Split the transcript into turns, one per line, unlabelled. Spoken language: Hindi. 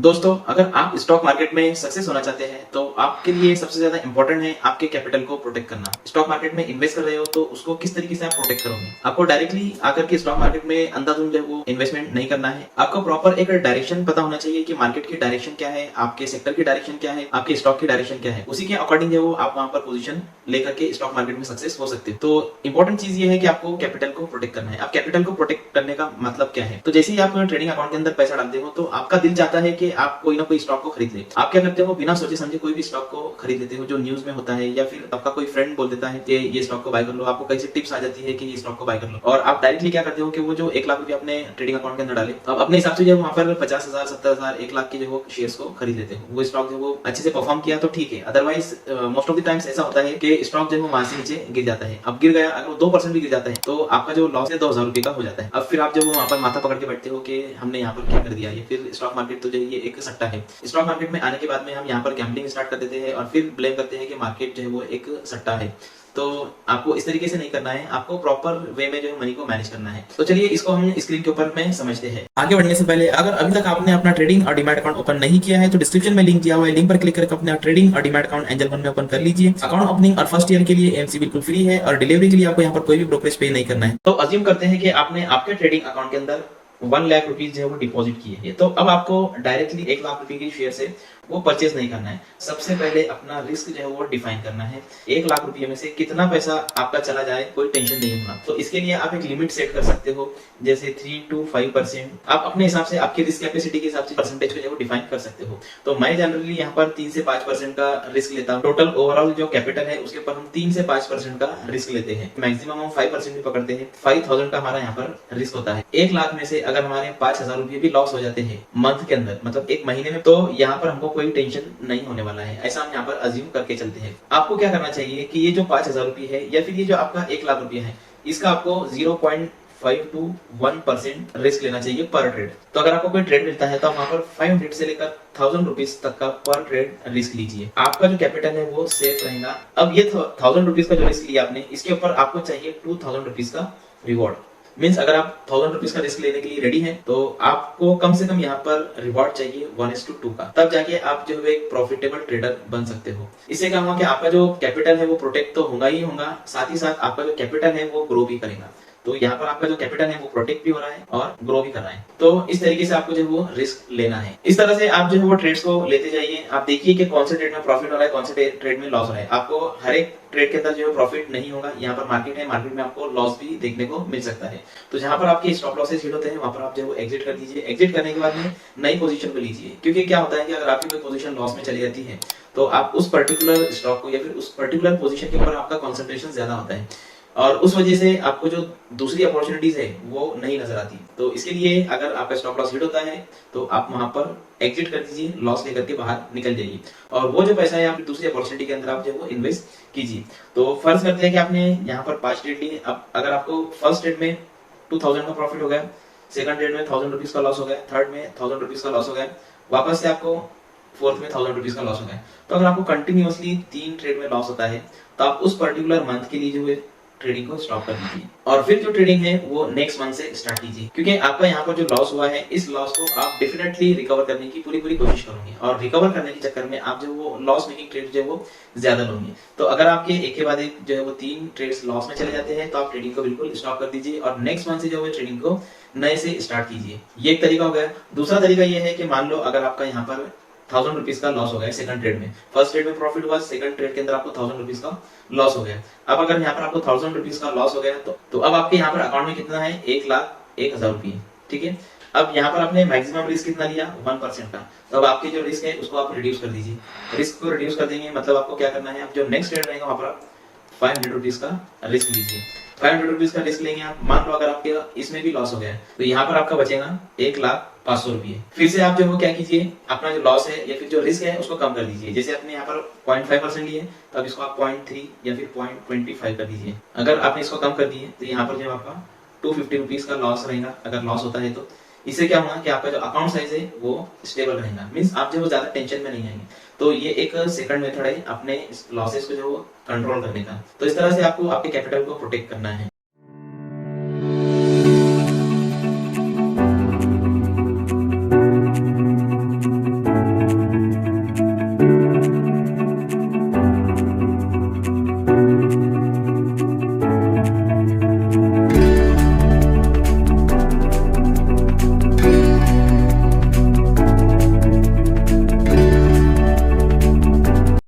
दोस्तों, अगर आप स्टॉक मार्केट में सक्सेस होना चाहते हैं तो आपके लिए सबसे ज्यादा इंपॉर्टेंट है आपके कैपिटल को प्रोटेक्ट करना। स्टॉक मार्केट में इन्वेस्ट कर रहे हो तो उसको किस तरीके से आप प्रोटेक्ट करोगे। आपको डायरेक्टली आकर के स्टॉक मार्केट में अंधाधुंध जो है वो इन्वेस्टमेंट नहीं करना है। आपको प्रॉपर एक डायरेक्शन पता होना चाहिए कि मार्केट की डायरेक्शन क्या है, आपके सेक्टर की डायरेक्शन क्या है, आपके स्टॉक की डायरेक्शन क्या है। उसी के अकॉर्डिंग जो है वो आप वहां पर पोजीशन लेकर के स्टॉक मार्केट में सक्सेस हो सकते हो। तो इंपॉर्टेंट चीज ये है कि आपको कैपिटल को प्रोटेक्ट करना है। आप कैपिटल को प्रोटेक्ट करने का मतलब क्या है। तो जैसे ही आप ट्रेडिंग अकाउंट के अंदर पैसा डालते हो तो आपका दिल चाहता है कि आप कोई ना कोई स्टॉक को खरीद ले। आप क्या करते हो, बिना सोचे समझे कोई भी स्टॉक को खरीद लेते हो जो न्यूज में होता है, या फिर आपका कोई फ्रेंड बोल देता है कि ये स्टॉक को बाय कर लो। आपको कहीं से टिप्स आ जाती है कि ये स्टॉक को बाय कर लो, और आप डायरेक्टली क्या करते हो कि वो जो 1 लाख रुपए अपने ट्रेडिंग अकाउंट के अंदर डाले, तो आप अपने हिसाब से जो वहां पर 50,000, 70,000, 1 लाख के जो शेयर्स को खरीद लेते हो। वो स्टॉक जो वो अच्छे से परफॉर्म किया तो ठीक है, otherwise most of the times ऐसा होता है कि स्टॉक जो है वहां से नीचे गिर जाता है। अब गिर गया, अगर वो 2% भी गिर जाता है तो आपका जो लॉस है 2,000 रुपए का हो जाता है। अब फिर आप जब वहां पर माथा पकड़ के बैठते हो कि हमने यहाँ पर क्या कर दिया, ये फिर स्टॉक मार्केट तो जो ये एक सट्टा है। स्टॉक मार्केट में आने के बाद में हम यहाँ पर गैम्बलिंग स्टार्ट कर देते हैं और फिर ब्लेम करते हैं कि मार्केट जो है वो एक सट्टा है। तो आपको इस तरीके से नहीं करना है, आपको प्रॉपर वे में जो है मनी को मैनेज करना है। तो चलिए इसको हम स्क्रीन के ऊपर में समझते हैं। आगे बढ़ने से पहले अगर अभी तक आपने अपना ट्रेडिंग और डीमैट अकाउंट ओपन नहीं किया है तो डिस्क्रिप्शन में लिंक दिया हुआ है, लिंक पर क्लिक करके अपना ट्रेडिंग और डीमैट अकाउंट एंजल वन में ओपन कर लीजिए। अकाउंट ओपनिंग और फर्स्ट ईयर के लिए एमसी बिल्कुल फ्री है और डिलीवरी के लिए आपको यहाँ पर कोई भी ब्रोकरेज पे नहीं करना है। तो अज्यूम करते हैं कि आपने आपके ट्रेडिंग अकाउंट के अंदर 1 लाख रुपीज जो है वो डिपॉजिट किए हैं। तो अब आपको डायरेक्टली 1 लाख रुपए की शेयर से वो परचेज नहीं करना है। सबसे पहले अपना रिस्क जो है वो डिफाइन करना है। 1 लाख रुपए में से कितना पैसा आपका चला जाए कोई टेंशन नहीं होगा। तो इसके लिए आप एक लिमिट सेट कर सकते हो, जैसे 3 to 5%। आप अपने हिसाब से आपकी रिस्क कैपेसिटी के हिसाब से परसेंटेज को जो है वो डिफाइन कर सकते हो। तो मैं जनरली यहाँ पर 3 से 5% का रिस्क लेता हूँ। टोटल ओवरऑल जो कैपिटल है उसके ऊपर हम 3 से 5% का रिस्क लेते हैं। मैक्सिमम हम 5% भी पकड़ते हैं। 5,000 का हमारा यहाँ पर रिस्क होता है। 1 लाख में से अगर हमारे 5,000 रुपए भी लॉस हो जाते हैं मंथ के अंदर, मतलब एक महीने में, तो यहाँ पर हमको कोई टेंशन नहीं होने वाला है। ऐसा हम यहाँ पर अज्यूम करके चलते हैं। आपको क्या करना चाहिए कि ये जो 5,000 रुपए है या फिर ये जो आपका 1 लाख रुपए है, इसका आपको 0.5 to 1% रिस्क लेना चाहिए पर ट्रेड। तो अगर आपको कोई ट्रेड मिलता है तो वहां पर 500 से लेकर 1,000 रुपीज तक का पर ट्रेड रिस्क लीजिए। आपका जो कैपिटल है वो सेफ रहेगा। अब ये 1,000 रुपीज का जो रिस्क लिया आपने, इसके ऊपर आपको चाहिए 2,000 रुपीज का रिवॉर्ड। मीन्स अगर आप 1,000 रुपीज का रिस्क लेने के लिए रेडी हैं तो आपको कम से कम यहाँ पर रिवॉर्ड चाहिए 1:2 का। तब जाके आप जो है एक प्रॉफिटेबल ट्रेडर बन सकते हो। इससे क्या होगा कि आपका जो कैपिटल है वो प्रोटेक्ट तो होगा ही होगा, साथ ही साथ आपका जो कैपिटल है वो ग्रो भी करेगा। तो यहाँ पर आपका जो कैपिटल है वो प्रोटेक्ट भी हो रहा है और ग्रो भी कर रहा है। तो इस तरीके से आपको जो वो रिस्क लेना है। इस तरह से आप जो है वो ट्रेड्स को लेते जाइए। आप देखिए कि कौन से ट्रेड में प्रॉफिट हो रहा है, कौन से ट्रेड में लॉस हो रहा है। आपको हर एक ट्रेड के अंदर जो है प्रॉफिट नहीं होगा। यहाँ पर मार्केट है, मार्केट में आपको लॉस भी देखने को मिल सकता है। तो जहां पर आपके स्टॉप लॉसेस हिट होते हैं वहां पर आप जो है एग्जिट कर दीजिए। एग्जिट करने के बाद में नई पोजीशन को लीजिए, क्योंकि क्या होता है कि अगर आपकी कोई पोजीशन लॉस में चली जाती है तो आप उस पर्टिकुलर स्टॉक को या फिर उस पर्टिकुलर पोजीशन के ऊपर आपका कंसंट्रेशन ज्यादा होता है और उस वजह से आपको जो दूसरी अपॉर्चुनिटीज है वो नहीं नजर आती। तो इसके लिए अगर आपका स्टॉप लॉस हिट होता है तो आप वहां पर एग्जिट कर दीजिए, लॉस लेकर के बाहर निकल जाइए और वो जो पैसा है आप दूसरी अपॉर्चुनिटी के अंदर आप जो वो इन्वेस्ट कीजिए। तो फर्ज करते हैं कि आपने यहाँ पर 5 ट्रेड लिए। अब अगर आपको फर्स्ट ट्रेड में 2,000 का प्रॉफिट हो गया, सेकंड ट्रेड में 1,000 रुपीज का लॉस हो गया, थर्ड में 1,000 रुपीज का लॉस हो गया, वापस से आपको फोर्थ में 1,000 रुपीज का लॉस हो गया। तो अगर आपको कंटिन्यूअसली 3 ट्रेड में लॉस होता है तो आप उस पर्टिकुलर मंथ के लिए जो है ट्रेडिंग को स्टॉप कर दीजिए और फिर जो ट्रेडिंग है वो नेक्स्ट मंथ से स्टार्ट कीजिए, क्योंकि आपका यहाँ पर जो लॉस हुआ है इस लॉस को आप डेफिनेटली रिकवर करने की पूरी पूरी कोशिश करोगे और रिकवर करने के चक्कर में आप जो वो लॉस मेकिंग ट्रेड जो है वो ज्यादा लोगे। तो अगर आपके एक के बाद एक जो है वो 3 ट्रेड्स लॉस में चले जाते हैं तो आप ट्रेडिंग को बिल्कुल स्टॉप कर दीजिए और नेक्स्ट मंथ से जो है ट्रेडिंग को नए से स्टार्ट कीजिए। ये एक तरीका हो गया। दूसरा तरीका ये है कि मान लो अगर आपका यहाँ पर 1,000 रुपीज का लॉस हो गया सेकंड ट्रेड में, फर्स्ट ट्रेड में प्रॉफिट हुआ, सेकंड ट्रेड के अंदर आपको 1,000 रुपीज का लॉस हो गया। अब अगर यहाँ पर आपको 1,000 रुपीज का लॉस हो गया तो अब आपके यहाँ पर अकाउंट में कितना है, 1,01,000 रुपये। ठीक है, अब यहाँ पर आपने मैक्सिमम रिस्क कितना लिया, 1% का। तो अब आपके जो रिस्क है उसको आप रिड्यूस कर दीजिए। रिस्क को रिड्यूस कर देंगे मतलब आपको क्या करना है, आप जो नेक्स्ट ट्रेड रहेगा वहां पर आप 500 रुपीज का रिस्क लीजिए। 500 रुपीज का रिस्क लेंगे आप। मान लो अगर आपके इसमें भी लॉस हो गया तो यहाँ पर आपका बचेगा 1,05,000 रुपये। फिर से आप जो वो क्या कीजिए, अपना जो लॉस है या फिर जो रिस्क है उसको कम कर दीजिए। जैसे आपने यहाँ पर 0.5% लिए तो अब इसको आप 0.3 या फिर 0.25 कर दीजिए। अगर आपने इसको कम कर दिए तो यहाँ पर जो आपका 250 रुपीज का लॉस रहेगा अगर लॉस होता है तो। इससे क्या होगा कि आपका जो अकाउंट साइज है वो स्टेबल रहेगा, मींस आप जो वो ज्यादा टेंशन में नहीं आएंगे। तो ये एक सेकंड मेथड है अपने लॉसेस को जो कंट्रोल करने का। तो इस तरह से आपको आपके कैपिटल को प्रोटेक्ट करना है।